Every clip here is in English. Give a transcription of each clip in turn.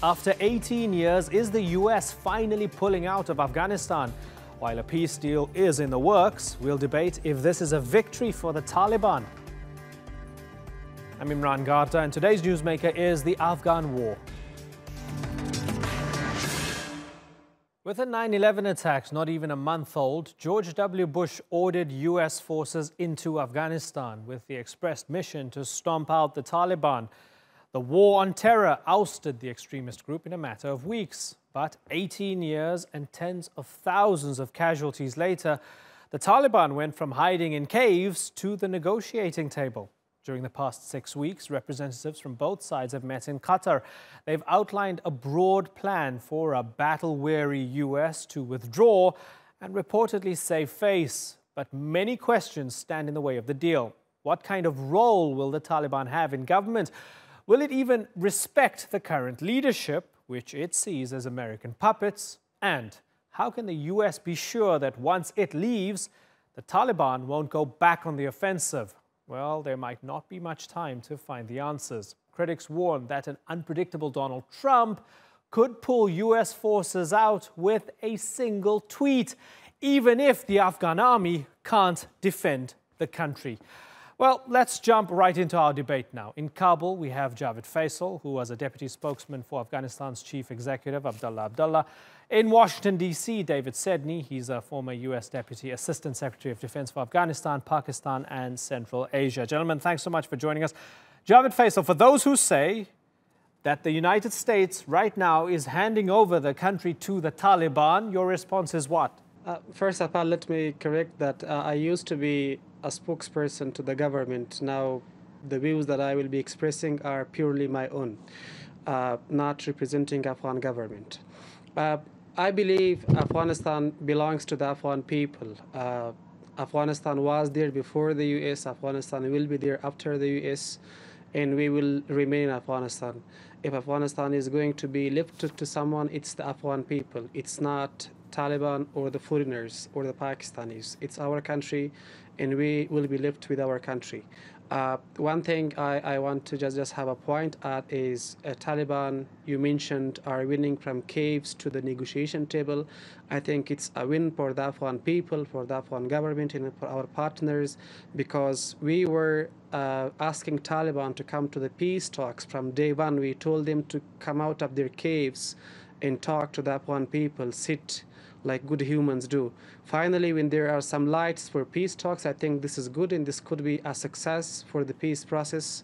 After 18 years, is the US finally pulling out of Afghanistan? While a peace deal is in the works, we'll debate if this is a victory for the Taliban. I'm Imran Garta, and today's newsmaker is the Afghan war. With the 9/11 attacks not even a month old, George W. Bush ordered US forces into Afghanistan with the expressed mission to stomp out the Taliban. The war on terror ousted the extremist group in a matter of weeks. But 18 years and tens of thousands of casualties later, the Taliban went from hiding in caves to the negotiating table. During the past 6 weeks, representatives from both sides have met in Qatar. They've outlined a broad plan for a battle-weary US to withdraw and reportedly save face. But many questions stand in the way of the deal. What kind of role will the Taliban have in government? Will it even respect the current leadership, which it sees as American puppets? And how can the US be sure that once it leaves, the Taliban won't go back on the offensive? Well, there might not be much time to find the answers. Critics warn that an unpredictable Donald Trump could pull US forces out with a single tweet, even if the Afghan army can't defend the country. Well, let's jump right into our debate now. In Kabul, we have Javed Faisal, who was a deputy spokesman for Afghanistan's chief executive, Abdullah. In Washington, D.C., David Sedney, he's a former U.S. Deputy Assistant Secretary of Defense for Afghanistan, Pakistan and Central Asia. Gentlemen, thanks so much for joining us. Javed Faisal, for those who say that the United States right now is handing over the country to the Taliban, your response is what? First of all, let me correct that I used to be a spokesperson to the government. Now, the views that I will be expressing are purely my own, not representing Afghan government. I believe Afghanistan belongs to the Afghan people. Afghanistan was there before the US. Afghanistan will be there after the US, and we will remain in Afghanistan. If Afghanistan is going to be left to someone, it's the Afghan people. It's not Taliban or the foreigners or the Pakistanis. It's our country, and we will be left with our country. One thing I want to just have a point at is Taliban, you mentioned, are winning from caves to the negotiation table. I think it's a win for the Afghan people, for the Afghan government, and for our partners, because we were asking Taliban to come to the peace talks from day one. We told them to come out of their caves and talk to the Afghan people, sit like good humans do. Finally, when there are some lights for peace talks, I think this is good, and this could be a success for the peace process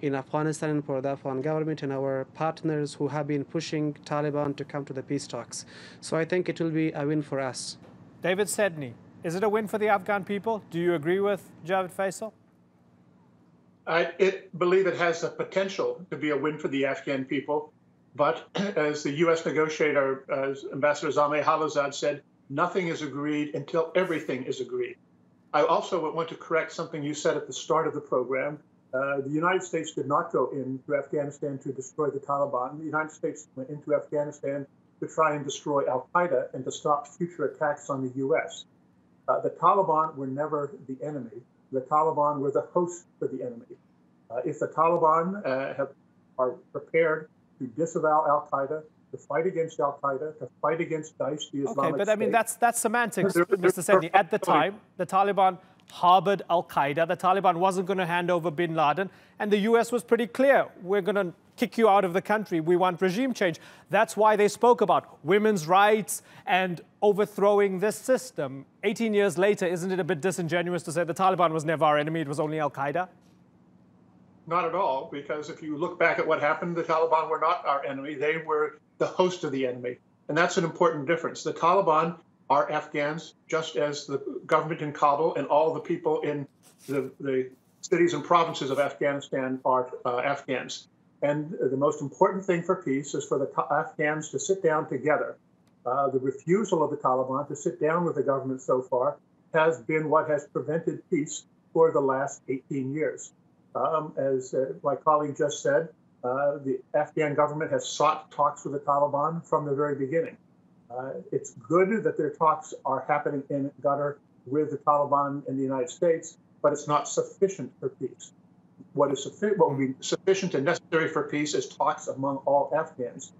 in Afghanistan and for the Afghan government and our partners who have been pushing Taliban to come to the peace talks. So I think it will be a win for us. David Sedney, is it a win for the Afghan people? Do you agree with Javed Faisal? I believe it has the potential to be a win for the Afghan people. But as the U.S. negotiator, as Ambassador Zalmay Khalilzad said, nothing is agreed until everything is agreed. I also want to correct something you said at the start of the program. The United States did not go into Afghanistan to destroy the Taliban. The United States went into Afghanistan to try and destroy al-Qaeda and to stop future attacks on the U.S. The Taliban were never the enemy. The Taliban were the host for the enemy. If the Taliban are prepared to disavow al-Qaeda, to fight against al-Qaeda, to fight against Daesh, the Islamic State. Okay, but I mean, that's semantics, Mr. Sedney. At the time, the Taliban harbored al-Qaeda. The Taliban wasn't going to hand over bin Laden. And the US was pretty clear. We're going to kick you out of the country. We want regime change. That's why they spoke about women's rights and overthrowing this system. 18 years later, isn't it a bit disingenuous to say the Taliban was never our enemy, it was only al-Qaeda? Not at all, because if you look back at what happened, the Taliban were not our enemy. They were the host of the enemy. And that's an important difference. The Taliban are Afghans, just as the government in Kabul and all the people in the cities and provinces of Afghanistan are Afghans. And the most important thing for peace is for the Afghans to sit down together. The refusal of the Taliban to sit down with the government so far has been what has prevented peace for the last 18 years. As my colleague just said, the Afghan government has sought talks with the Taliban from the very beginning. It's good that their talks are happening in Qatar with the Taliban in the United States, but it's not sufficient for peace. what will be sufficient and necessary for peace is talks among all Afghans.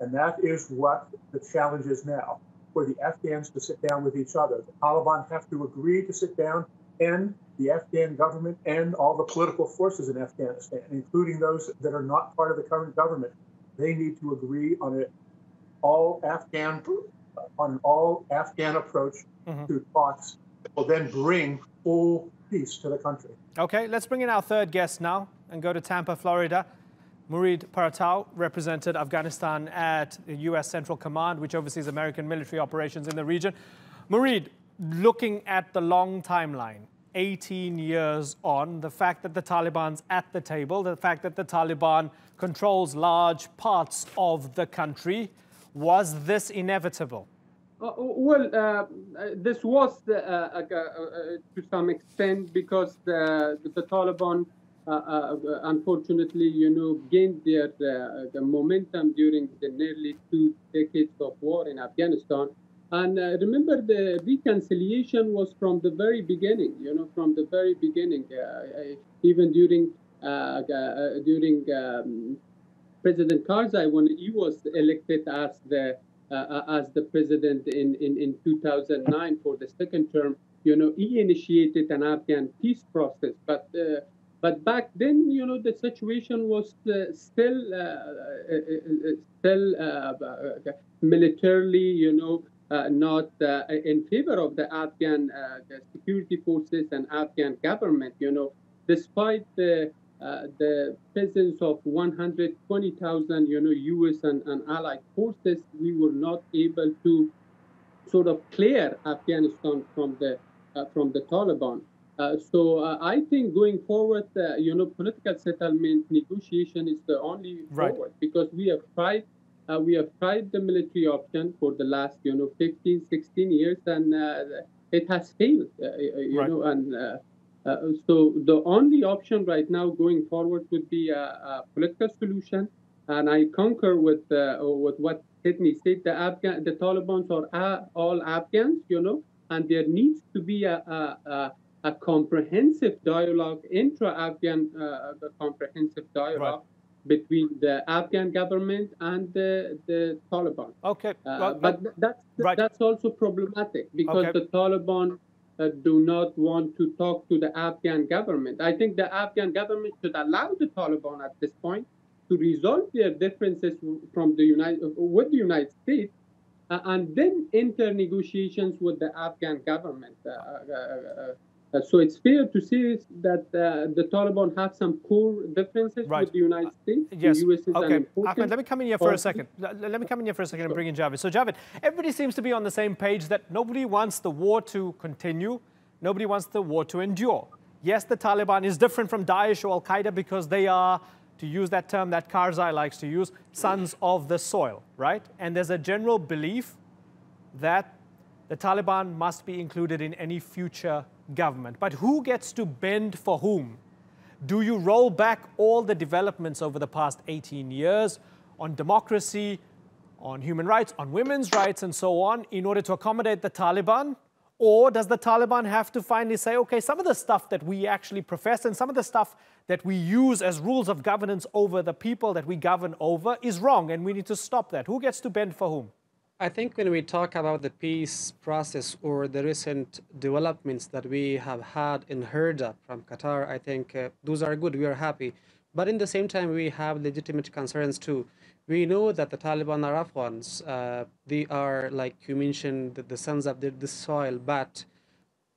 And that is what the challenge is now, for the Afghans to sit down with each other. The Taliban have to agree to sit down, and the Afghan government and all the political forces in Afghanistan, including those that are not part of the current government, they need to agree on an all Afghan approach to talks that will then bring full peace to the country. Okay, let's bring in our third guest now and go to Tampa, Florida. Murid Paratau represented Afghanistan at the U.S. Central Command, which oversees American military operations in the region. Murid, looking at the long timeline, 18 years on, the fact that the Taliban's at the table, the fact that the Taliban controls large parts of the country, was this inevitable? This was to some extent because the Taliban, unfortunately, gained their momentum during the nearly 2 decades of war in Afghanistan. And remember, the reconciliation was from the very beginning. From the very beginning, even during President Karzai, when he was elected as the president in 2009 for the second term, he initiated an Afghan peace process. But back then, the situation was still militarily, not in favor of the Afghan security forces and Afghan government. Despite the presence of 120,000, U.S. and allied forces, we were not able to sort of clear Afghanistan from the Taliban. So I think going forward, political settlement negotiation is the only forward, because we have tried the military option for the last 15, 16 years, and it has failed. So the only option right now going forward would be a political solution. And I concur with what Sidney said. The Taliban are all Afghans, and there needs to be a comprehensive dialogue, intra-Afghan comprehensive dialogue between the Afghan government and the Taliban. Okay. But that's also problematic, because the Taliban do not want to talk to the Afghan government. I think the Afghan government should allow the Taliban at this point to resolve their differences with the United States, and then enter negotiations with the Afghan government. So it's fair to say that the Taliban have some core differences with the United States. Yes. The US is okay. Ahmed, let me come in here for a second. Let me come in here for a second and bring in Javed. So Javed, everybody seems to be on the same page that nobody wants the war to continue. Nobody wants the war to endure. Yes, the Taliban is different from Daesh or Al-Qaeda because they are, to use that term that Karzai likes to use, sons of the soil, right? And there's a general belief that the Taliban must be included in any future government. But who gets to bend for whom? Do you roll back all the developments over the past 18 years on democracy, on human rights, on women's rights, and so on, in order to accommodate the Taliban? Or does the Taliban have to finally say, okay, some of the stuff that we actually profess and some of the stuff that we use as rules of governance over the people that we govern over is wrong, and we need to stop that? Who gets to bend for whom? I think when we talk about the peace process or the recent developments that we have had and heard of from Qatar, I think those are good. We are happy. But in the same time, we have legitimate concerns too. We know that the Taliban are Afghans. They are, like you mentioned, the sons of the soil. But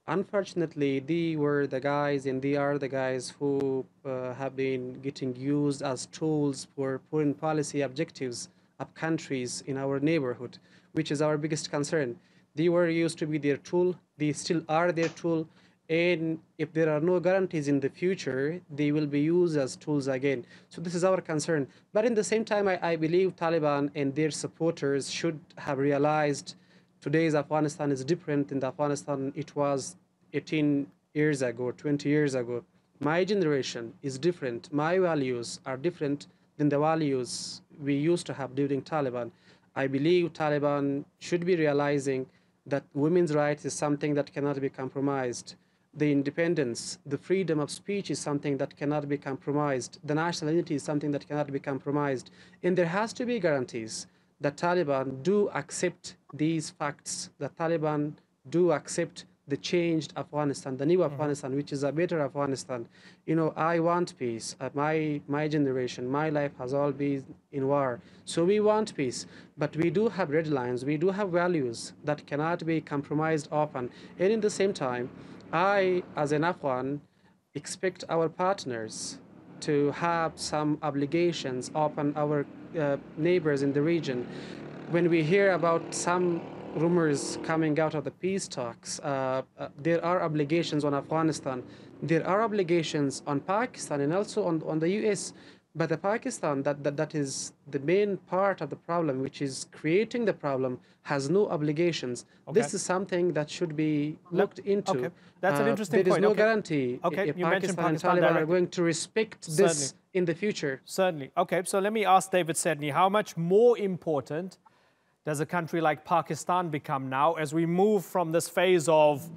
unfortunately, they were the guys and they are the guys who have been getting used as tools for foreign policy objectives of countries in our neighborhood, which is our biggest concern. They were used to be their tool. They still are their tool. And if there are no guarantees in the future, they will be used as tools again. So this is our concern. But in the same time, I believe Taliban and their supporters should have realized today's Afghanistan is different than the Afghanistan it was 18 years ago, 20 years ago. My generation is different. My values are different than the values we used to have during Taliban. I believe Taliban should be realizing that women's rights is something that cannot be compromised. the independence, the freedom of speech is something that cannot be compromised. The national unity is something that cannot be compromised. And there has to be guarantees that Taliban do accept these facts, that Taliban do accept the changed Afghanistan, the new Afghanistan, which is a better Afghanistan. You know, I want peace. My generation, my life has all been in war. So we want peace, but we do have red lines. We do have values that cannot be compromised often. And in the same time, I, as an Afghan, expect our partners to have some obligations upon our neighbors in the region. When we hear about some rumors coming out of the peace talks, there are obligations on Afghanistan. There are obligations on Pakistan and also on the US. But the Pakistan, that is the main part of the problem, which is creating the problem, has no obligations. Okay. This is something that should be looked into. Okay. That's an interesting point. There is no guarantee Pakistan and Taliban are going to respect this in the future. Certainly. Okay, so let me ask David Sedney, how much more important does a country like Pakistan become now as we move from this phase of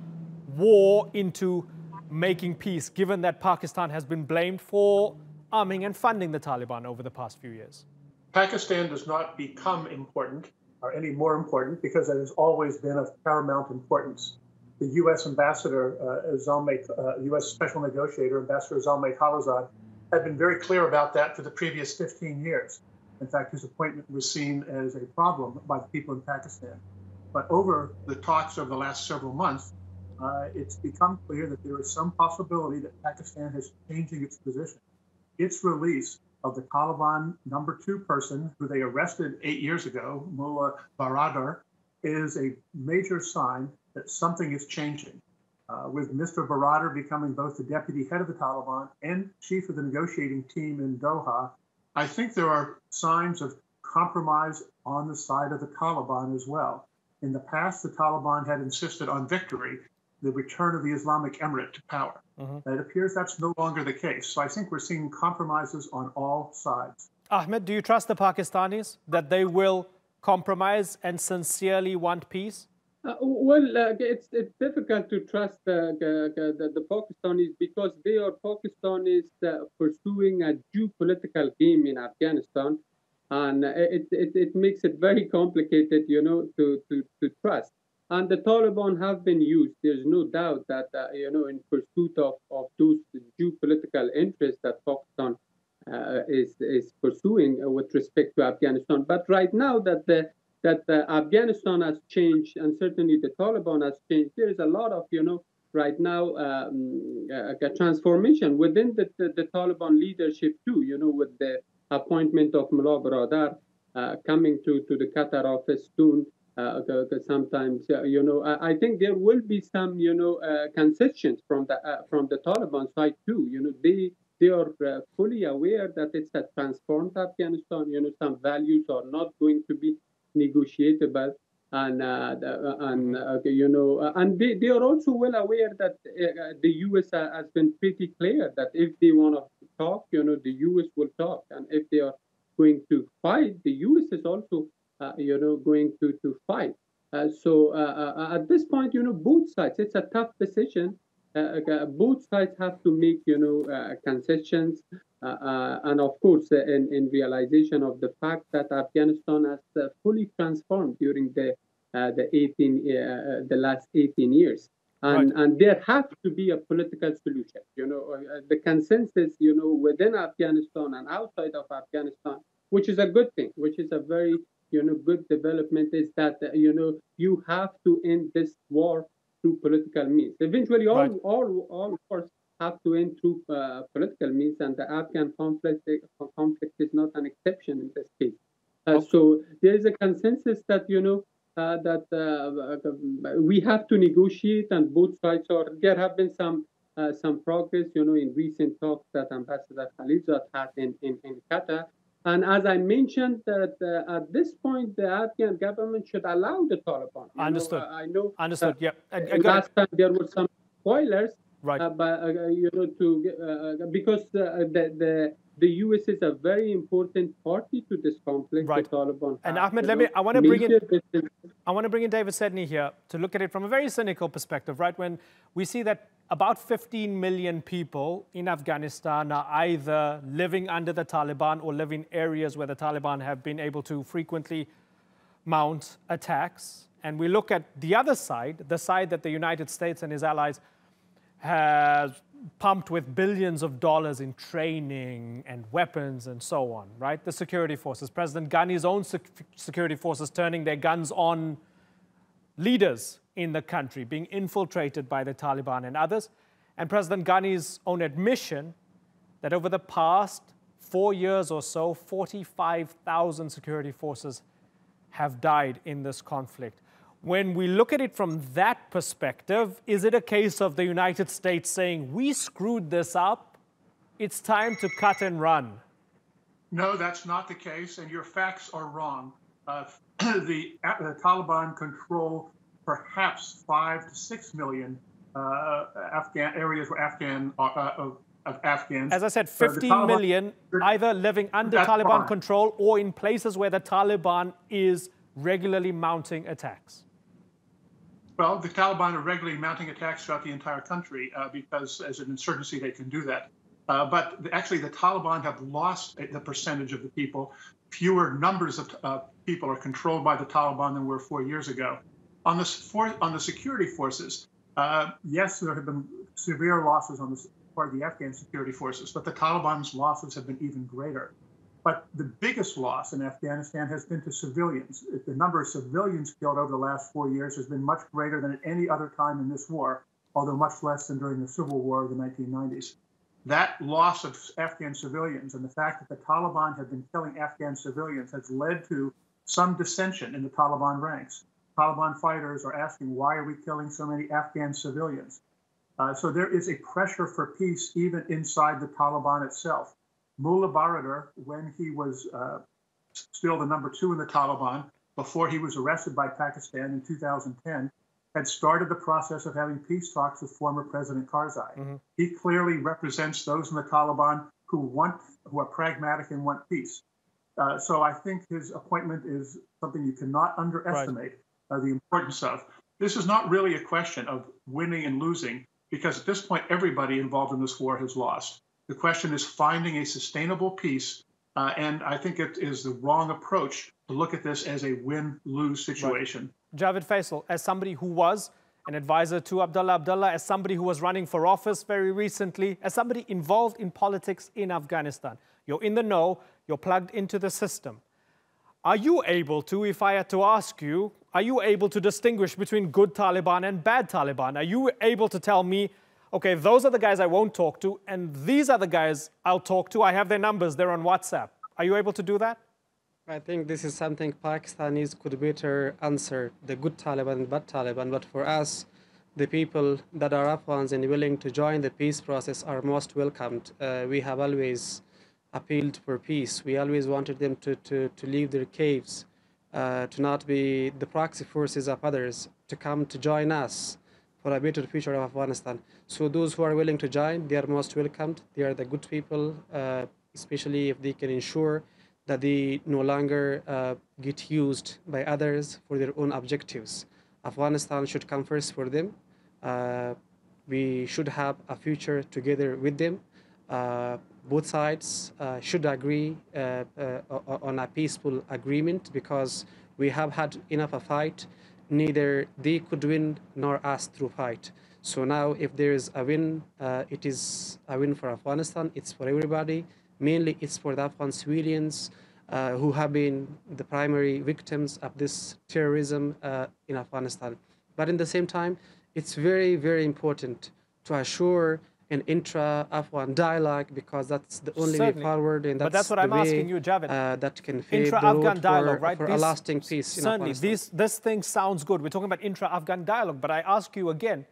war into making peace, given that Pakistan has been blamed for arming and funding the Taliban over the past few years? Pakistan does not become important or any more important because it has always been of paramount importance. The U.S. ambassador, U.S. special negotiator, Ambassador Zalmay Khalilzad, had been very clear about that for the previous 15 years. In fact, his appointment was seen as a problem by the people in Pakistan. But over the talks over the last several months, it's become clear that there is some possibility that Pakistan is changing its position. Its release of the Taliban #2 person who they arrested 8 years ago, Mullah Baradar, is a major sign that something is changing. With Mr. Baradar becoming both the deputy head of the Taliban and chief of the negotiating team in Doha, I think there are signs of compromise on the side of the Taliban as well. In the past, the Taliban had insisted on victory, the return of the Islamic Emirate to power. It appears that's no longer the case. So I think we're seeing compromises on all sides. Ahmed, do you trust the Pakistanis that they will compromise and sincerely want peace? It's difficult to trust the Pakistanis because they are Pakistanis pursuing a geopolitical game in Afghanistan, and it makes it very complicated, you know, to trust. And the Taliban have been used. There's no doubt that, you know, in pursuit of those geopolitical interests that Pakistan is pursuing with respect to Afghanistan. But right now that Afghanistan has changed, and certainly the Taliban has changed, there is a lot of, you know, right now a transformation within the Taliban leadership too, you know, with the appointment of Mullah Baradar coming to the Qatar office soon. Sometimes, you know, I think there will be some, you know, concessions from the Taliban side too. You know, they are fully aware that it's a transformed Afghanistan. You know, some values are not going to be negotiable, and you know, and they are also well aware that the U.S. has been pretty clear that if they want to talk, you know, the U.S. will talk, and if they are going to fight, the U.S. is also you know, going to fight. So at this point, you know, both sides, it's a tough decision. Both sides have to make, you know, concessions. And of course, in realization of the fact that Afghanistan has fully transformed during the last 18 years. And there has to be a political solution. You know, the consensus, you know, within Afghanistan and outside of Afghanistan, which is a good thing, which is a very, you know, good development, is that, you know, you have to end this war through political means. Eventually, all wars have to end through political means, and the Afghan conflict is not an exception in this case. So there is a consensus that, you know, that we have to negotiate, and both sides are. There have been some progress, you know, in recent talks that Ambassador Khalilzad had in Qatar. And as I mentioned, that at this point, the Afghan government should allow the Taliban. Understood. I know. Understood. Yeah. Last time there were some spoilers, but you know, because the U.S. is a very important party to this conflict. Right. The Taliban. And have, Ahmed, I want to bring in major I want to bring in David Sedney here to look at it from a very cynical perspective, right? When we see that about 15 million people in Afghanistan are either living under the Taliban or live in areas where the Taliban have been able to frequently mount attacks. And we look at the other side, the side that the United States and its allies have pumped with billions of dollars in training and weapons and so on, right? The security forces, President Ghani's own security forces turning their guns on leaders in the country, being infiltrated by the Taliban and others. And President Ghani's own admission that over the past 4 years or so, 45,000 security forces have died in this conflict. When we look at it from that perspective, is it a case of the United States saying, we screwed this up, it's time to cut and run? No, that's not the case, and your facts are wrong. The Taliban control perhaps 5 to 6 million Afghan areas where Afghans. As I said, 15 million either living under Taliban control or in places where the Taliban is regularly mounting attacks. Well, the Taliban are regularly mounting attacks throughout the entire country because as an insurgency, they can do that. But actually, the Taliban have lost the percentage of the people. Fewer numbers of people are controlled by the Taliban than were 4 years ago. On the security forces, yes, there have been severe losses on the part of the Afghan security forces, but the Taliban's losses have been even greater. But the biggest loss in Afghanistan has been to civilians. The number of civilians killed over the last 4 years has been much greater than at any other time in this war, although much less than during the civil war of the 1990s. That loss of Afghan civilians and the fact that the Taliban have been killing Afghan civilians has led to some dissension in the Taliban ranks. Taliban fighters are asking, why are we killing so many Afghan civilians? So there is a pressure for peace even inside the Taliban itself. Mullah Baradar, when he was still the number 2 in the Taliban, before he was arrested by Pakistan in 2010, had started the process of having peace talks with former President Karzai. Mm-hmm. He clearly represents those in the Taliban who are pragmatic and want peace. So I think his appointment is something you cannot underestimate the importance of. This is not really a question of winning and losing, because at this point, everybody involved in this war has lost. The question is finding a sustainable peace, and I think it is the wrong approach to look at this as a win-lose situation. Right. Javed Faisal, as somebody who was an advisor to Abdullah Abdullah, as somebody who was running for office very recently, as somebody involved in politics in Afghanistan, you're in the know, you're plugged into the system. Are you able to, if I had to ask you, are you able to distinguish between good Taliban and bad Taliban? Are you able to tell me, okay, those are the guys I won't talk to, and these are the guys I'll talk to. I have their numbers. They're on WhatsApp. Are you able to do that? I think this is something Pakistanis could better answer, the good Taliban and bad Taliban. But for us, the people that are Afghans and willing to join the peace process are most welcomed. We have always appealed for peace. We always wanted them to leave their caves, to not be the proxy forces of others, to come to join us for a better future of Afghanistan. So those who are willing to join, they are most welcomed. They are the good people, especially if they can ensure that they no longer get used by others for their own objectives. Afghanistan should come first for them. We should have a future together with them. Both sides should agree on a peaceful agreement, because we have had enough of a fight. Neither they could win nor us through fight. So now if there is a win, it is a win for Afghanistan. It's for everybody. Mainly it's for the Afghan civilians who have been the primary victims of this terrorism in Afghanistan. But in the same time, it's very, very important to assure an intra-Afghan dialogue, because that's the only way forward, and that's what I'm asking you, Javed. That can pave the road dialogue, right? for a lasting peace in Afghanistan. Certainly, this thing sounds good. We're talking about intra-Afghan dialogue, but I ask you again,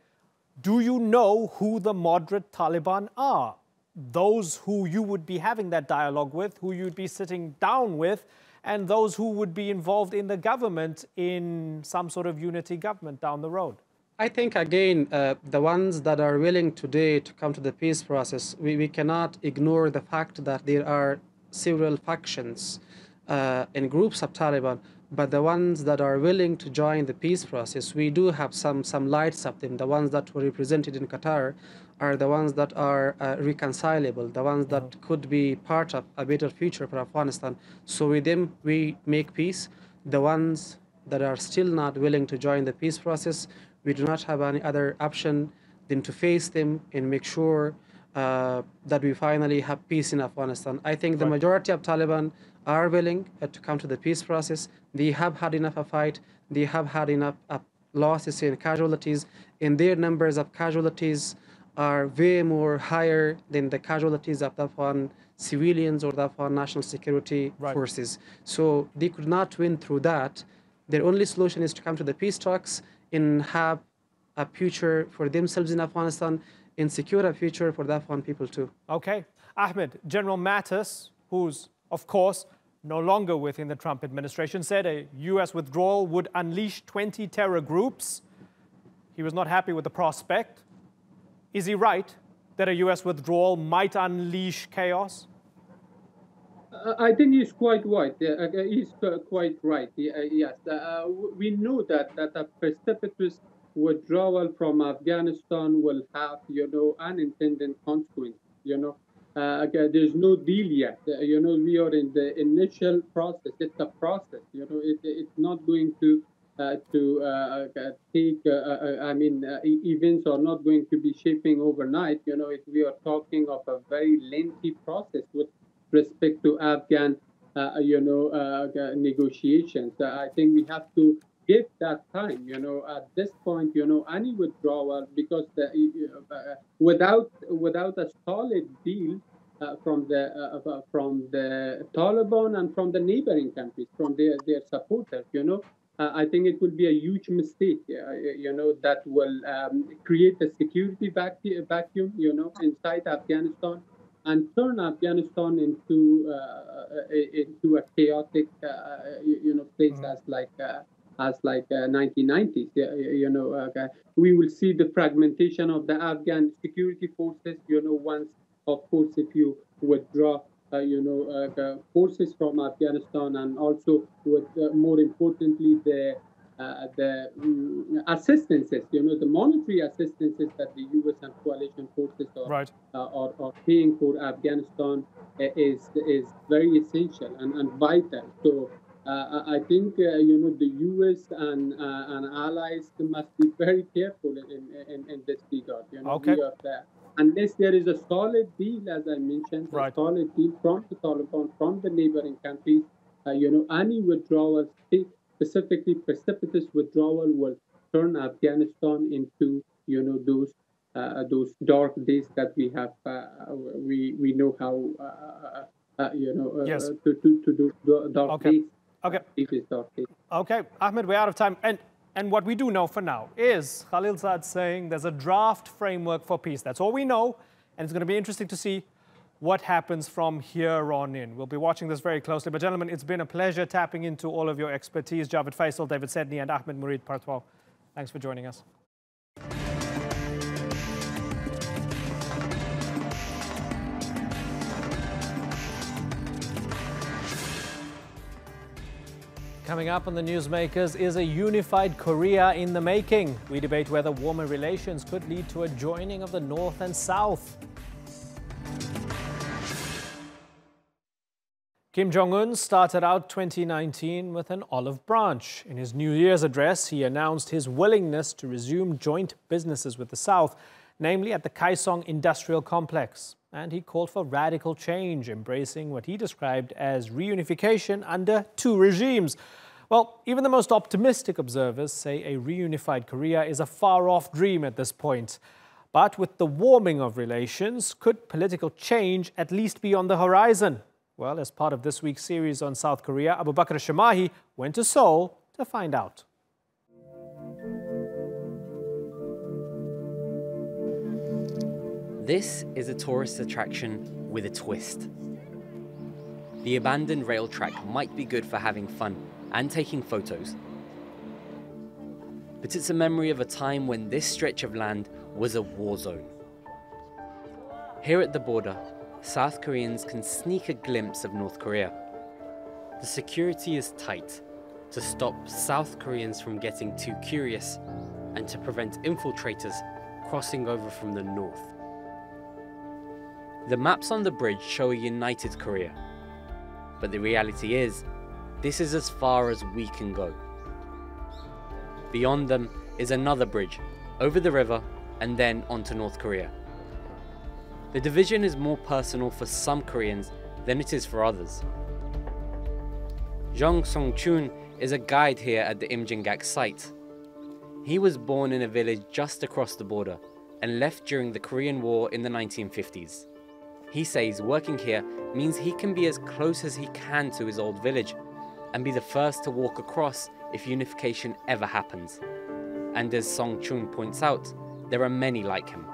do you know who the moderate Taliban are? Those who you would be having that dialogue with, who you'd be sitting down with, and those who would be involved in the government in some sort of unity government down the road? I think, again, the ones that are willing today to come to the peace process, we cannot ignore the fact that there are several factions and groups of Taliban, but the ones that are willing to join the peace process, we do have some lights of them. The ones that were represented in Qatar are the ones that are reconcilable, the ones that could be part of a better future for Afghanistan. So with them, we make peace. The ones that are still not willing to join the peace process, we do not have any other option than to face them and make sure that we finally have peace in Afghanistan. I think the majority of Taliban are willing to come to the peace process. They have had enough of fight. They have had enough of losses and casualties, and their numbers of casualties are way more higher than the casualties of the Afghan civilians or the Afghan national security forces. So they could not win through that. Their only solution is to come to the peace talks and have a future for themselves in Afghanistan and secure a future for the Afghan people too. Okay. Ahmed, General Mattis, who's, of course, no longer within the Trump administration, said a U.S. withdrawal would unleash 20 terror groups. He was not happy with the prospect. Is he right that a U.S. withdrawal might unleash chaos? I think he's quite right. He's quite right. Yes, we know that a precipitous withdrawal from Afghanistan will have, unintended consequences. There's no deal yet. We are in the initial process. It's a process. It's not going to take. Events are not going to be shaping overnight. We are talking of a very lengthy process with respect to Afghan, negotiations. I think we have to give that time. At this point, any withdrawal, because without a solid deal from the Taliban and from the neighboring countries, from their supporters, I think it will be a huge mistake. That will create a security vacuum, inside Afghanistan, and turn Afghanistan into a chaotic, place as like 1990s. We will see the fragmentation of the Afghan security forces. Once, of course, if you withdraw, forces from Afghanistan, and also with more importantly the assistances, the monetary assistances that the U.S. and coalition forces are paying for Afghanistan is very essential and vital. So I think the U.S. and allies must be very careful in this regard. Okay. Unless there is a solid deal, as I mentioned, a solid deal from the Taliban, from the neighboring countries, any withdrawal, specifically precipitous withdrawal, will turn Afghanistan into those dark days that we have. We know how to do dark days. Okay. Dark days. Okay, Ahmed, we're out of time. And what we do know for now is Khalilzad saying there's a draft framework for peace. That's all we know. And it's going to be interesting to see what happens from here on in. We'll be watching this very closely. But gentlemen, it's been a pleasure tapping into all of your expertise. Javed Faisal, David Sedney, and Ahmed Murid Partwal. Thanks for joining us. Coming up on the Newsmakers, is a unified Korea in the making? We debate whether warmer relations could lead to a joining of the North and South. Kim Jong-un started out 2019 with an olive branch. In his New Year's address, he announced his willingness to resume joint businesses with the South, namely at the Kaesong Industrial Complex. And he called for radical change, embracing what he described as reunification under two regimes. Well, even the most optimistic observers say a reunified Korea is a far-off dream at this point. But with the warming of relations, could political change at least be on the horizon? Well, as part of this week's series on South Korea, Abu Bakr Shamahi went to Seoul to find out. This is a tourist attraction with a twist. The abandoned rail track might be good for having fun and taking photos. but it's a memory of a time when this stretch of land was a war zone. Here at the border, South Koreans can sneak a glimpse of North Korea. The security is tight to stop South Koreans from getting too curious and to prevent infiltrators crossing over from the north. The maps on the bridge show a united Korea, but the reality is, this is as far as we can go. Beyond them is another bridge, over the river and then onto North Korea. The division is more personal for some Koreans than it is for others. Jung Song-chun is a guide here at the Imjingak site. He was born in a village just across the border and left during the Korean War in the 1950s. He says working here means he can be as close as he can to his old village and be the first to walk across if unification ever happens. And as Song-chun points out, there are many like him.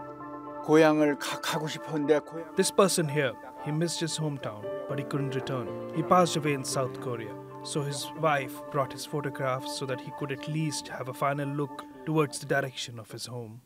This person here, he missed his hometown, but he couldn't return. He passed away in South Korea. So his wife brought his photographs so that he could at least have a final look towards the direction of his home.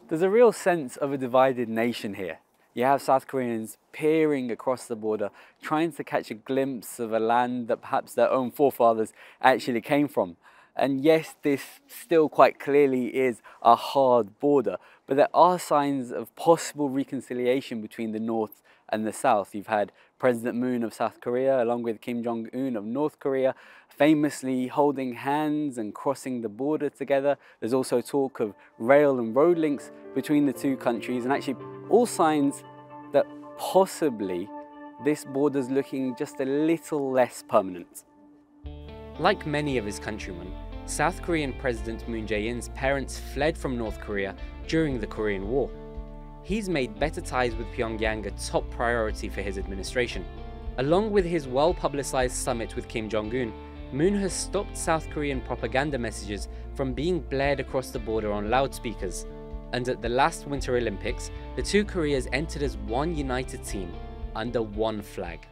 There's a real sense of a divided nation here. You have South Koreans peering across the border, trying to catch a glimpse of a land that perhaps their own forefathers actually came from. And yes, this still quite clearly is a hard border, but there are signs of possible reconciliation between the North and the South. You've had President Moon of South Korea along with Kim Jong-un of North Korea famously holding hands and crossing the border together. There's also talk of rail and road links between the two countries, and actually all signs that possibly this border's looking just a little less permanent. Like many of his countrymen, South Korean President Moon Jae-in's parents fled from North Korea during the Korean War. He's made better ties with Pyongyang a top priority for his administration. Along with his well-publicized summit with Kim Jong-un, Moon has stopped South Korean propaganda messages from being blared across the border on loudspeakers. And at the last Winter Olympics, the two Koreas entered as one united team under one flag.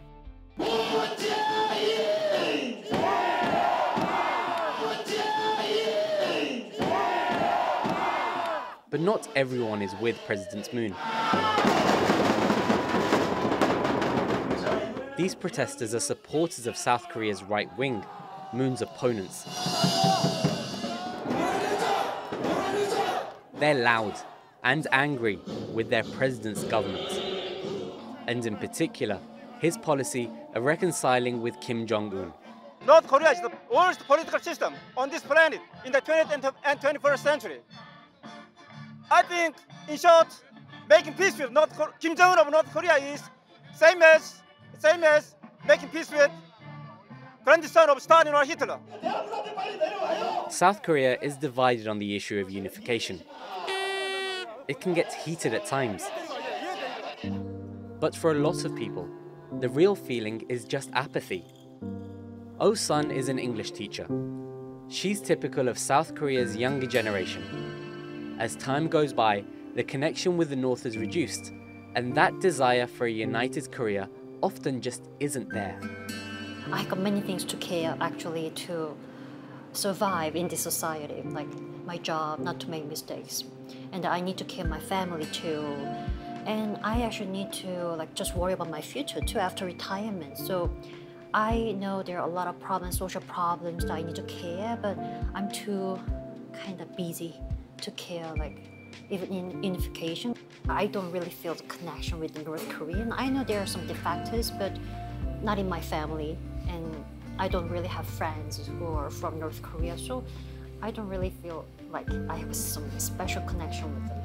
But not everyone is with President Moon. These protesters are supporters of South Korea's right wing, Moon's opponents. They're loud and angry with their president's government, and in particular, his policy of reconciling with Kim Jong-un. North Korea is the worst political system on this planet in the 20th and 21st century. I think, in short, making peace with Kim Jong-un of North Korea is same as making peace with grandson of Stalin or Hitler. South Korea is divided on the issue of unification. It can get heated at times. But for a lot of people, the real feeling is just apathy. Oh Sun is an English teacher. She's typical of South Korea's younger generation. As time goes by, the connection with the North is reduced, and that desire for a united Korea often just isn't there. I got many things to care, actually, to survive in this society, like my job, not to make mistakes. And I need to care my family too. And I actually need to just worry about my future too after retirement. So I know there are a lot of problems, social problems that I need to care, but I'm too kind of busy to care, even in unification. I don't really feel the connection with the North Korean. I know there are some factors, but not in my family. And I don't really have friends who are from North Korea, so I don't really feel like I have some special connection with them.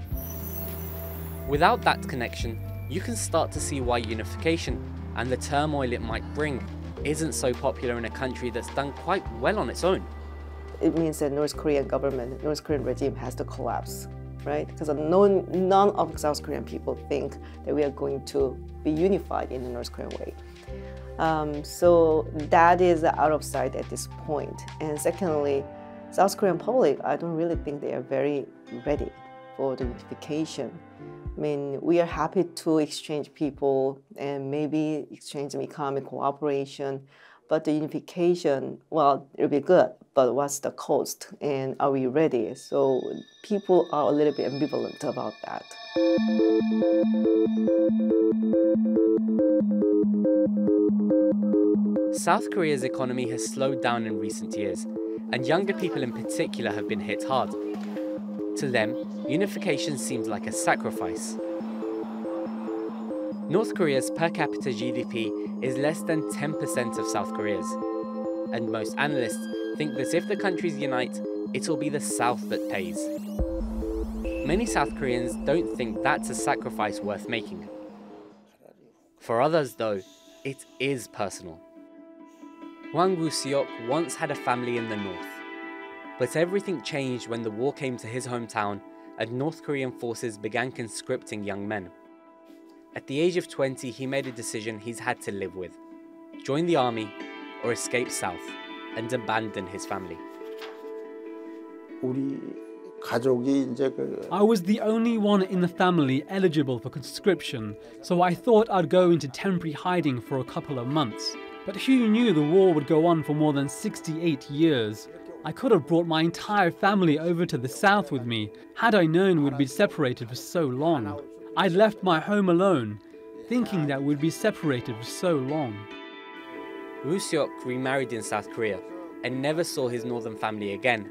Without that connection, you can start to see why unification and the turmoil it might bring isn't so popular in a country that's done quite well on its own. It means that North Korean government, North Korean regime has to collapse, right? Because none of South Korean people think that we are going to be unified in the North Korean way. So that is out of sight at this point. And secondly, South Korean public, I don't really think they are very ready for the unification. I mean, we are happy to exchange people and maybe exchange some economic cooperation, But the unification, well, it'll be good, but what's the cost? And are we ready? So people are a little bit ambivalent about that. South Korea's economy has slowed down in recent years, and younger people in particular have been hit hard. To them, unification seems like a sacrifice. North Korea's per capita GDP is less than 10% of South Korea's, and most analysts think that if the countries unite, it'll be the South that pays. Many South Koreans don't think that's a sacrifice worth making. For others, though, it is personal. Hwang Woo-seok once had a family in the north, but everything changed when the war came to his hometown and North Korean forces began conscripting young men. At the age of 20, he made a decision he's had to live with: join the army or escape south and abandon his family. I was the only one in the family eligible for conscription, so I thought I'd go into temporary hiding for a couple of months. But who knew the war would go on for more than 68 years? I could have brought my entire family over to the south with me, had I known we'd be separated for so long. I'd left my home alone, thinking that we'd be separated for so long. Woo-seok remarried in South Korea and never saw his northern family again.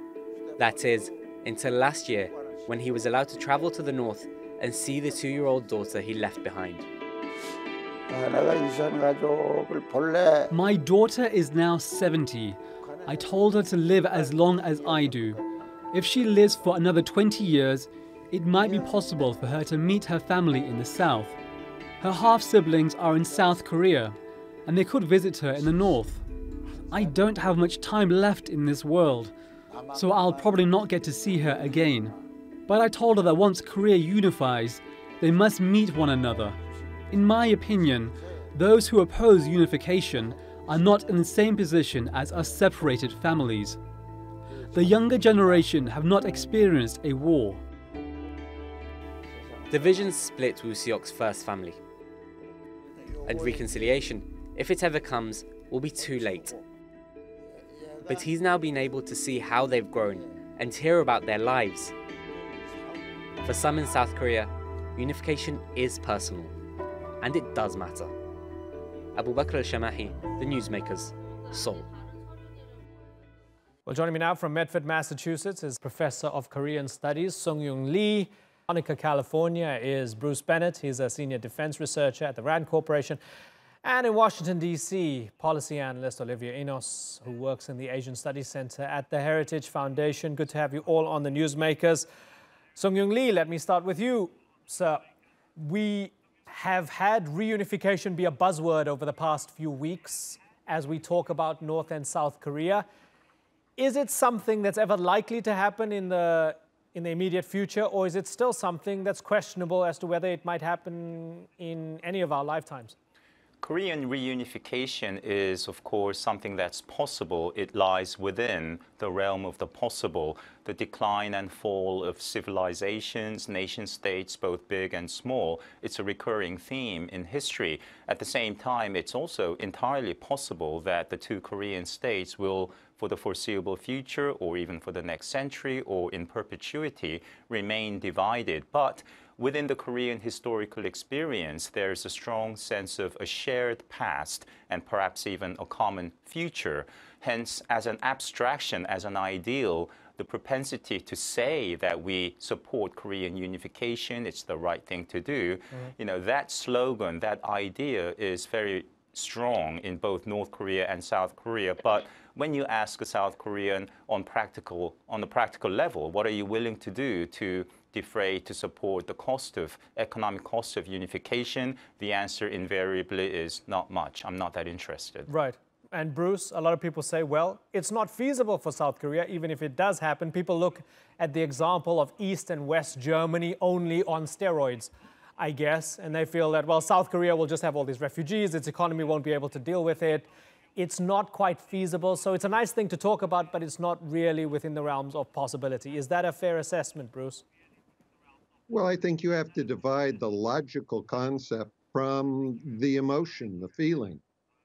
That is, until last year, when he was allowed to travel to the north and see the 2-year-old daughter he left behind. My daughter is now 70. I told her to live as long as I do. If she lives for another 20 years, it might be possible for her to meet her family in the south. Her half-siblings are in South Korea, and they could visit her in the north. I don't have much time left in this world, so I'll probably not get to see her again. But I told her that once Korea unifies, they must meet one another. In my opinion, those who oppose unification are not in the same position as us separated families. The younger generation have not experienced a war. Divisions split Woo-seok's first family. And reconciliation, if it ever comes, will be too late. But he's now been able to see how they've grown and hear about their lives. For some in South Korea, unification is personal, and it does matter. Abu Bakr al-Shamahi, The Newsmakers, Seoul. Well, joining me now from Medford, Massachusetts is Professor of Korean Studies, Sung-Young Lee. Monica, California is Bruce Bennett. He's a senior defense researcher at the RAND Corporation. And in Washington, D.C., policy analyst Olivia Enos, who works in the Asian Studies Center at the Heritage Foundation. Good to have you all on the Newsmakers. Sung-Young Lee, let me start with you, sir. We have had reunification be a buzzword over the past few weeks as we talk about North and South Korea. Is it something that's ever likely to happen in the immediate future, or is it still something that's questionable as to whether it might happen in any of our lifetimes? Korean reunification is, of course, something that's possible. It lies within the realm of the possible. The decline and fall of civilizations, nation-states, both big and small, it's a recurring theme in history. At the same time, it's also entirely possible that the two Korean states will, for the foreseeable future, or even for the next century, or in perpetuity, remain divided. But within the Korean historical experience, there's a strong sense of a shared past and perhaps even a common future. Hence, as an abstraction, as an ideal, the propensity to say that we support Korean unification, it's the right thing to do, you know, that slogan, that idea is very strong in both North Korea and South Korea. But when you ask a South Korean on the practical level, what are you willing to do to defray, to support the economic cost of unification, the answer invariably is not much. I'm not that interested. Right. And Bruce, a lot of people say, well, it's not feasible for South Korea, even if it does happen. People look at the example of East and West Germany only on steroids, I guess, and they feel that, well, South Korea will just have all these refugees, its economy won't be able to deal with it. It's not quite feasible. So it's a nice thing to talk about, but it's not really within the realms of possibility. Is that a fair assessment, Bruce? Well, I think you have to divide the logical concept from the emotion, the feeling.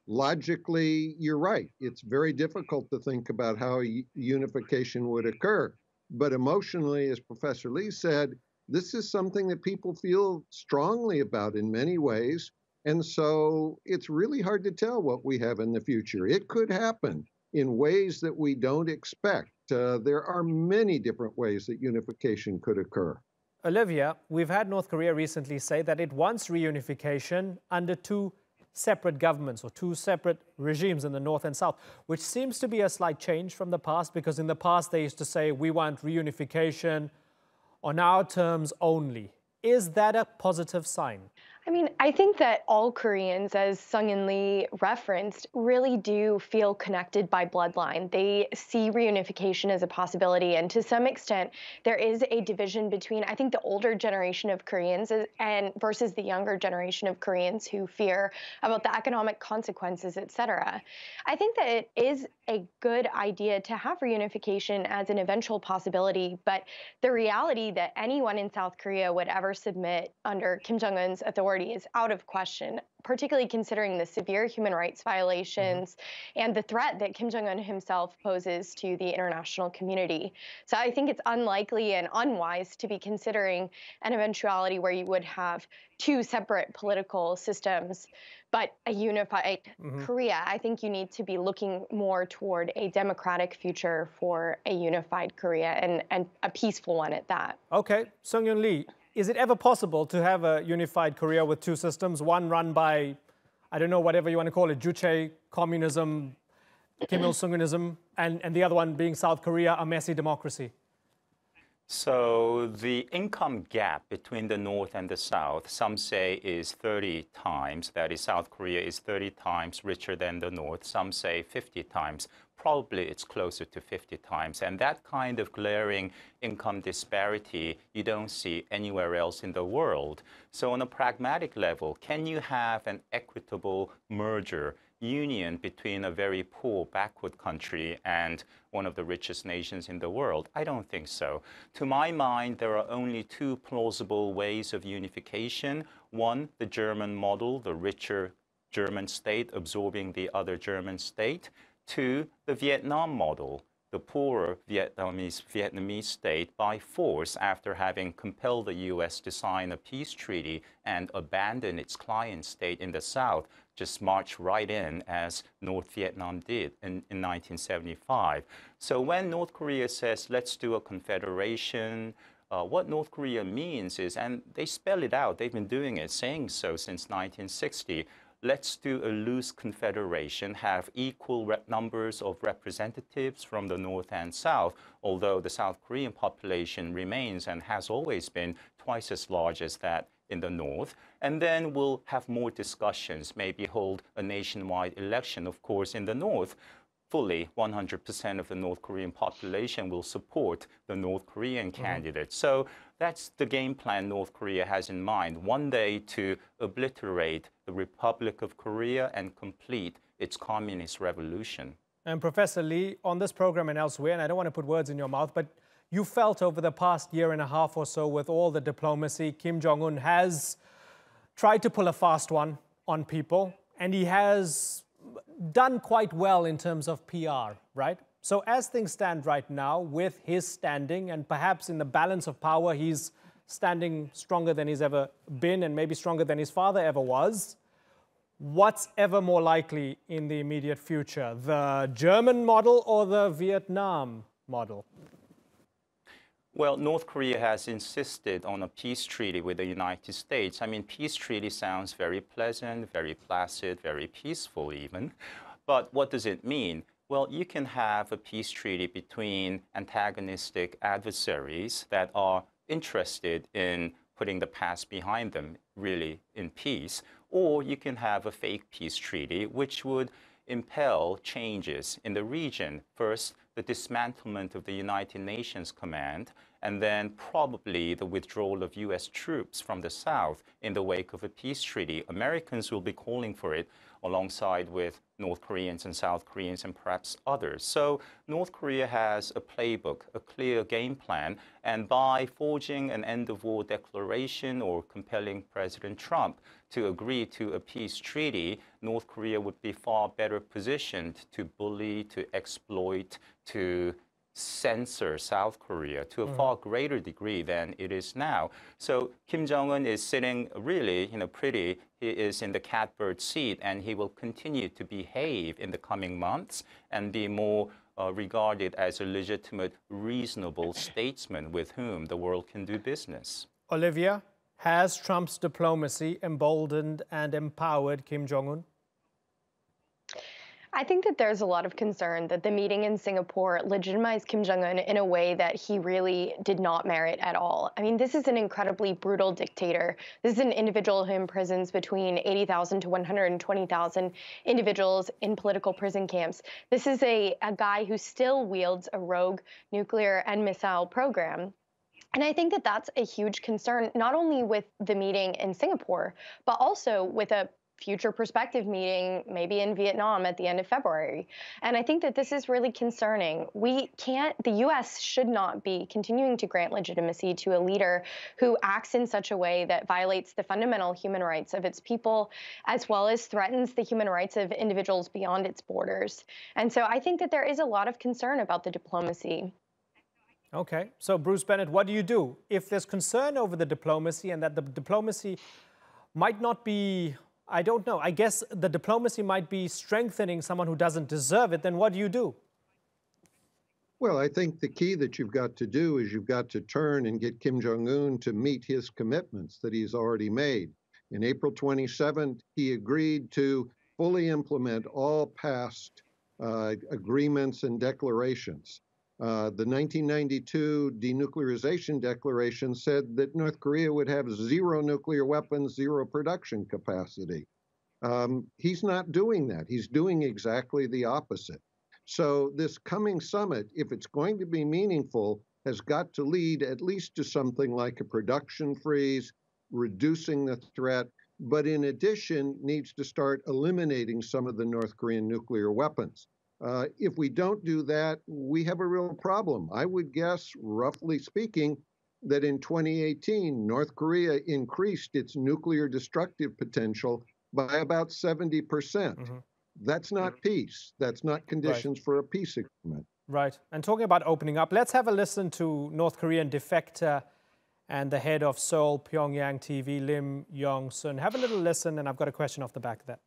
logically, you're right. It's very difficult to think about how unification would occur. But emotionally, as Professor Lee said, this is something that people feel strongly about in many ways. And so it's really hard to tell what we have in the future. It could happen in ways that we don't expect. There are many different ways that unification could occur. Olivia, we've had North Korea recently say that it wants reunification under two separate governments or two separate regimes in the North and South, which seems to be a slight change from the past, because in the past they used to say we want reunification on our terms only. Is that a positive sign? I mean, I think that all Koreans, as Sung-in Lee referenced, really do feel connected by bloodline. They see reunification as a possibility, and to some extent, there is a division between, I think, the older generation of Koreans and versus the younger generation of Koreans who fear about the economic consequences, et cetera. I think that it is a good idea to have reunification as an eventual possibility, but the reality that anyone in South Korea would ever submit under Kim Jong-un's authority is out of question, particularly considering the severe human rights violations and the threat that Kim Jong-un himself poses to the international community. So I think it's unlikely and unwise to be considering an eventuality where you would have two separate political systems, but a unified Korea. I think you need to be looking more toward a democratic future for a unified Korea, and a peaceful one at that. Okay, Sung-in Lee, is it ever possible to have a unified Korea with two systems, one run by, I don't know, whatever you want to call it, Juche communism, Kim Il-sungism, and the other one being South Korea, a messy democracy? So the income gap between the North and the South, some say is 30 times. That is, South Korea is 30 times richer than the North. Some say 50 times. Probably it's closer to 50 times. And that kind of glaring income disparity you don't see anywhere else in the world. So on a pragmatic level, can you have an equitable merger, union between a very poor, backward country and one of the richest nations in the world? I don't think so. To my mind, there are only two plausible ways of unification. One, the German model, the richer German state absorbing the other German state. Two, the Vietnam model, the poorer Vietnamese state by force after having compelled the U.S. to sign a peace treaty and abandon its client state in the South, just march right in as North Vietnam did in 1975. So when North Korea says, let's do a confederation, what North Korea means is, and they spell it out, they've been doing it, saying so since 1960, let's do a loose confederation, have equal numbers of representatives from the North and South, although the South Korean population remains and has always been twice as large as that in the North. And then we'll have more discussions, maybe hold a nationwide election. Of course, in the North, fully 100% of the North Korean population will support the North Korean candidate. So that's the game plan North Korea has in mind, one day to obliterate the Republic of Korea and complete its communist revolution. And Professor Lee, on this program and elsewhere, and I don't want to put words in your mouth, but you felt over the past year and a half or so, with all the diplomacy, Kim Jong-un has tried to pull a fast one on people, and he has done quite well in terms of PR, right? So as things stand right now, with his standing and perhaps in the balance of power, he's standing stronger than he's ever been and maybe stronger than his father ever was. What's ever more likely in the immediate future, the German model or the Vietnam model? Well, North Korea has insisted on a peace treaty with the United States. I mean, peace treaty sounds very pleasant, very placid, very peaceful even. But what does it mean? Well, you can have a peace treaty between antagonistic adversaries that are interested in putting the past behind them, really in peace. Or you can have a fake peace treaty, which would impel changes in the region. First, the dismantlement of the United Nations Command, and then probably the withdrawal of U.S. troops from the South in the wake of a peace treaty. Americans will be calling for it alongside with North Koreans and South Koreans and perhaps others. So North Korea has a playbook, a clear game plan, and by forging an end-of-war declaration or compelling President Trump to agree to a peace treaty, North Korea would be far better positioned to bully, to exploit, to censor South Korea to a far greater degree than it is now. So Kim Jong-un is sitting really, pretty. He is in the catbird seat, and he will continue to behave in the coming months and be more regarded as a legitimate, reasonable statesman with whom the world can do business. Olivia, has Trump's diplomacy emboldened and empowered Kim Jong-un? I think that there's a lot of concern that the meeting in Singapore legitimized Kim Jong-un in a way that he really did not merit at all. I mean, this is an incredibly brutal dictator. This is an individual who imprisons between 80,000 to 120,000 individuals in political prison camps. This is a guy who still wields a rogue nuclear and missile program. And I think that that's a huge concern, not only with the meeting in Singapore, but also with a future prospective meeting, maybe in Vietnam at the end of February. And I think that this is really concerning. The U.S. should not be continuing to grant legitimacy to a leader who acts in such a way that violates the fundamental human rights of its people, as well as threatens the human rights of individuals beyond its borders. And so I think that there is a lot of concern about the diplomacy. Okay, so Bruce Bennett, what do you do? If there's concern over the diplomacy and that the diplomacy might not be, I don't know, I guess the diplomacy might be strengthening someone who doesn't deserve it, then what do you do? Well, I think the key that you've got to do is you've got to turn and get Kim Jong-un to meet his commitments that he's already made. In April 27th, he agreed to fully implement all past agreements and declarations. The 1992 denuclearization declaration said that North Korea would have zero nuclear weapons, zero production capacity. He's not doing that. He's doing exactly the opposite. So this coming summit, if it's going to be meaningful, has got to lead at least to something like a production freeze, reducing the threat, but in addition needs to start eliminating some of the North Korean nuclear weapons. If we don't do that, we have a real problem. I would guess, roughly speaking, that in 2018, North Korea increased its nuclear destructive potential by about 70%. That's not peace. That's not conditions for a peace agreement. Right. And talking about opening up, let's have a listen to North Korean defector and the head of Seoul Pyongyang TV, Lim Yong-sun. Have a little listen, and I've got a question off the back of that.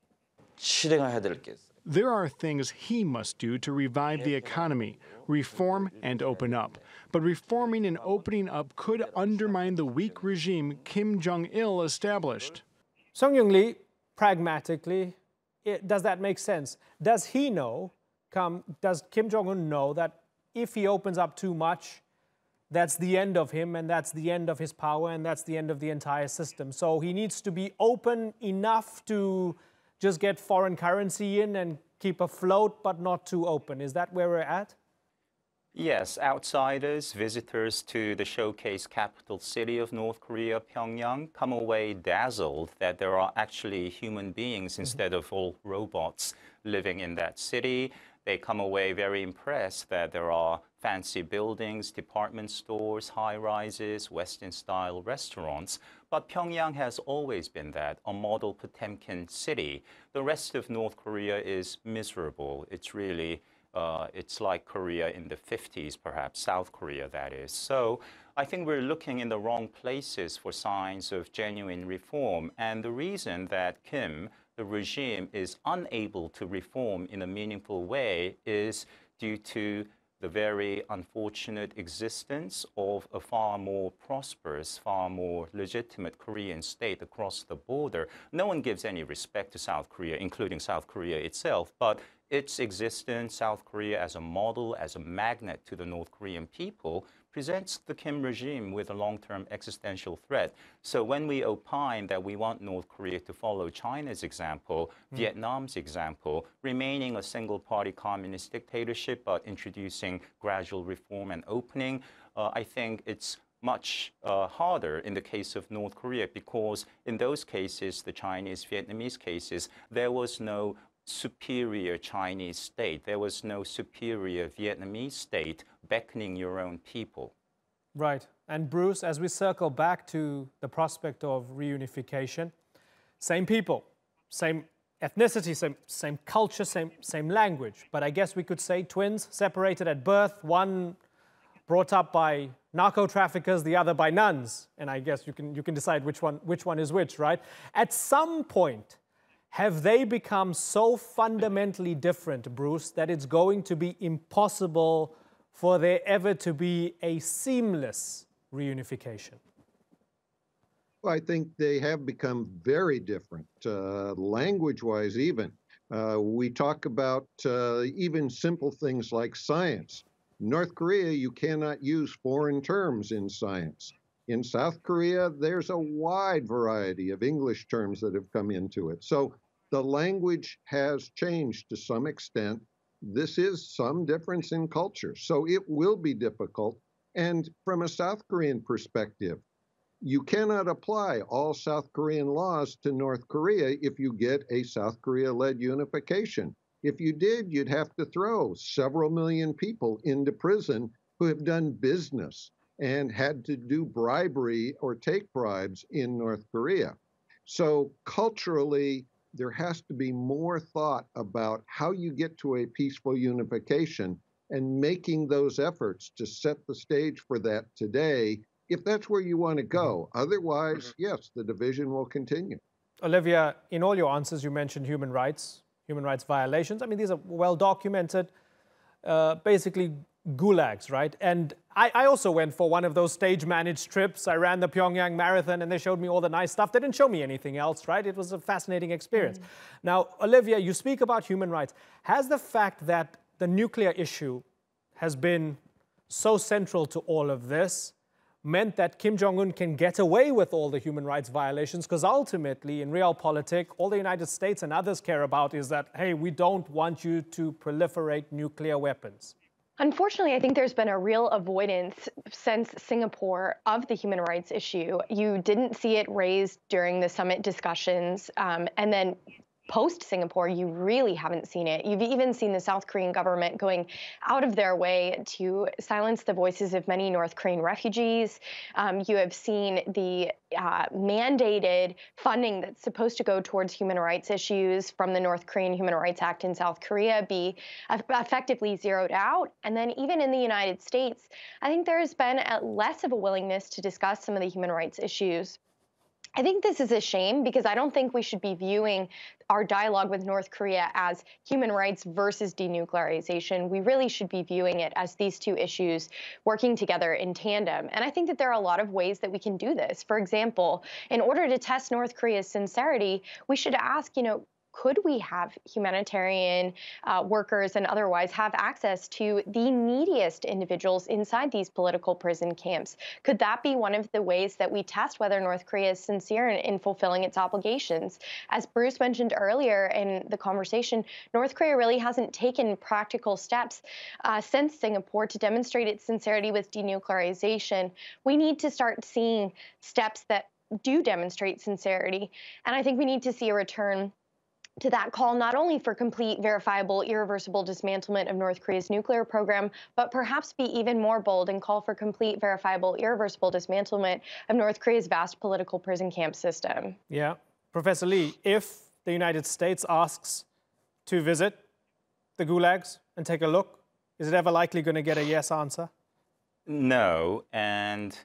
There are things he must do to revive the economy, reform and open up. But reforming and opening up could undermine the weak regime Kim Jong-il established. Sung Young Lee, pragmatically, does that make sense? Does he know, does Kim Jong-un know that if he opens up too much, that's the end of him, and that's the end of his power, and that's the end of the entire system? So he needs to be open enough to just get foreign currency in and keep afloat, but not too open. Is that where we're at? Yes, outsiders, visitors to the showcase capital city of North Korea, Pyongyang, come away dazzled that there are actually human beings instead of all robots living in that city. They come away very impressed that there are fancy buildings, department stores, high-rises, Western-style restaurants. But Pyongyang has always been that, a model Potemkin city. The rest of North Korea is miserable. It's really, it's like Korea in the 50s, perhaps, South Korea, that is. So I think we're looking in the wrong places for signs of genuine reform. And the reason that Kim, the regime, is unable to reform in a meaningful way is due to the very unfortunate existence of a far more prosperous, far more legitimate Korean state across the border. No one gives any respect to South Korea, including South Korea itself, but its existence, South Korea as a model, as a magnet to the North Korean people, presents the Kim regime with a long-term existential threat. So when we opine that we want North Korea to follow China's example, Vietnam's example, remaining a single-party communist dictatorship but introducing gradual reform and opening, I think it's much harder in the case of North Korea, because in those cases, the Chinese, Vietnamese cases, there was no superior Chinese state. There was no superior Vietnamese state beckoning your own people. Right. And Bruce, as we circle back to the prospect of reunification, same people, same ethnicity, same culture, same language. But I guess we could say twins separated at birth, one brought up by narco traffickers, the other by nuns. And I guess you can decide which one is which, right? At some point, have they become so fundamentally different, Bruce, that it's going to be impossible for there ever to be a seamless reunification? Well, I think they have become very different, language-wise even. We talk about even simple things like science. North Korea, you cannot use foreign terms in science. In South Korea, there's a wide variety of English terms that have come into it. So the language has changed to some extent. This is some difference in culture. So it will be difficult. And from a South Korean perspective, you cannot apply all South Korean laws to North Korea if you get a South Korea-led unification. If you did, you'd have to throw several million people into prison who have done business and had to do bribery or take bribes in North Korea. So culturally, there has to be more thought about how you get to a peaceful unification and making those efforts to set the stage for that today, if that's where you want to go. Otherwise, yes, the division will continue. Olivia, in all your answers, you mentioned human rights violations. I mean, these are well documented, basically gulags, right? And I also went for one of those stage-managed trips. I ran the Pyongyang Marathon, and they showed me all the nice stuff. They didn't show me anything else, right? It was a fascinating experience. Now, Olivia, you speak about human rights. Has the fact that the nuclear issue has been so central to all of this meant that Kim Jong-un can get away with all the human rights violations? Because ultimately, in realpolitik, all the United States and others care about is that, hey, we don't want you to proliferate nuclear weapons. Unfortunately, I think there's been a real avoidance since Singapore of the human rights issue. You didn't see it raised during the summit discussions, and then post-Singapore, you really haven't seen it. You've even seen the South Korean government going out of their way to silence the voices of many North Korean refugees. You have seen the mandated funding that's supposed to go towards human rights issues from the North Korean Human Rights Act in South Korea be effectively zeroed out. And then even in the United States, I think there has been less of a willingness to discuss some of the human rights issues. I think this is a shame because I don't think we should be viewing our dialogue with North Korea as human rights versus denuclearization. We really should be viewing it as these two issues working together in tandem. And I think that there are a lot of ways that we can do this. For example, in order to test North Korea's sincerity, we should ask, could we have humanitarian workers and otherwise have access to the neediest individuals inside these political prison camps? Could that be one of the ways that we test whether North Korea is sincere in fulfilling its obligations? As Bruce mentioned earlier in the conversation, North Korea really hasn't taken practical steps since Singapore to demonstrate its sincerity with denuclearization. We need to start seeing steps that do demonstrate sincerity. And I think we need to see a return to that call not only for complete, verifiable, irreversible dismantlement of North Korea's nuclear program, but perhaps be even more bold and call for complete, verifiable, irreversible dismantlement of North Korea's vast political prison camp system. Yeah. Professor Lee, if the United States asks to visit the gulags and take a look, is it ever likely going to get a yes answer? No, and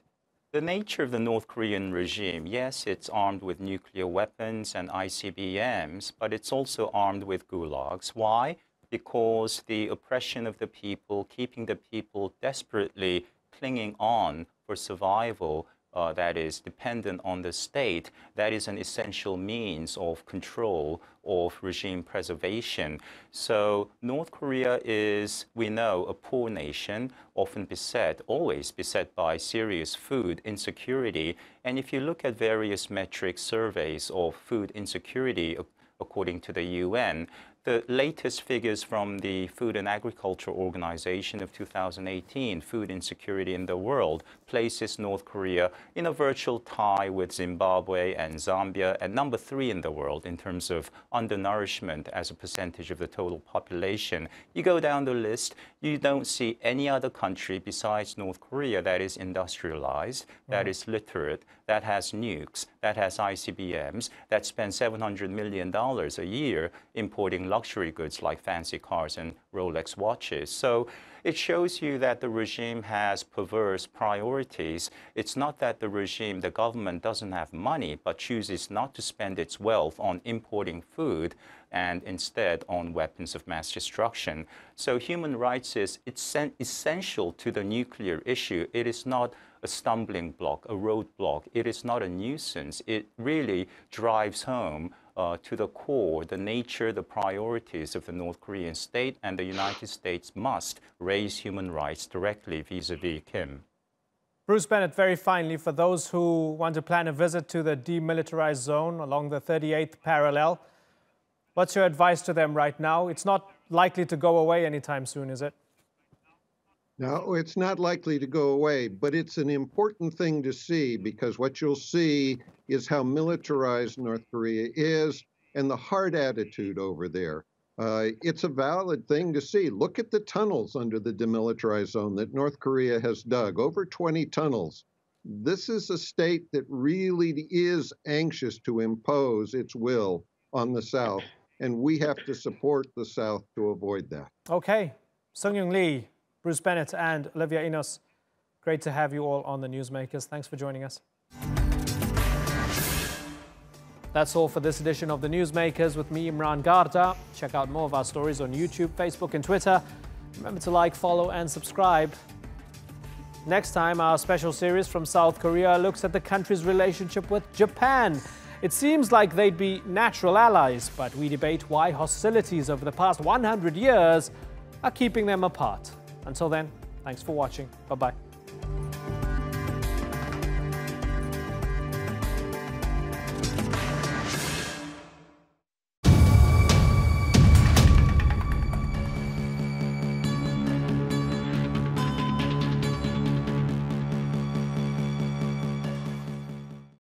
the nature of the North Korean regime, yes, it's armed with nuclear weapons and ICBMs, but it's also armed with gulags. Why? Because the oppression of the people, keeping the people desperately clinging on for survival, that is dependent on the state, that is an essential means of control, of regime preservation. So North Korea is, we know, a poor nation, often beset, always beset by serious food insecurity. And if you look at various metric surveys of food insecurity, according to the UN, the latest figures from the Food and Agriculture Organization of 2018, food insecurity in the world, places North Korea in a virtual tie with Zimbabwe and Zambia, and number 3 in the world in terms of undernourishment as a percentage of the total population. You go down the list, you don't see any other country besides North Korea that is industrialized, that is literate, that has nukes, that has ICBMs, that spends $700 million a year importing luxury goods like fancy cars and Rolex watches. So it shows you that the regime has perverse priorities. It's not that the regime, the government doesn't have money, but chooses not to spend its wealth on importing food and instead on weapons of mass destruction. So human rights is essential to the nuclear issue. It is not a stumbling block, a roadblock. It is not a nuisance. It really drives home to the core, the nature, the priorities of the North Korean state, and the United States must raise human rights directly vis-a-vis Kim. Bruce Bennett, very finally, for those who want to plan a visit to the demilitarized zone along the 38th parallel, what's your advice to them right now? It's not likely to go away anytime soon, is it? No, it's not likely to go away, but it's an important thing to see, because what you'll see is how militarized North Korea is and the hard attitude over there. It's a valid thing to see. Look at the tunnels under the demilitarized zone that North Korea has dug, over 20 tunnels. This is a state that really is anxious to impose its will on the South, and we have to support the South to avoid that. Okay. Sung-Young Lee, Bruce Bennett and Olivia Enos, great to have you all on the Newsmakers. Thanks for joining us. That's all for this edition of the Newsmakers with me, Imran Garda. Check out more of our stories on YouTube, Facebook and Twitter. Remember to like, follow and subscribe. Next time, our special series from South Korea looks at the country's relationship with Japan. It seems like they'd be natural allies, but we debate why hostilities over the past 100 years are keeping them apart. Until then, thanks for watching. Bye-bye.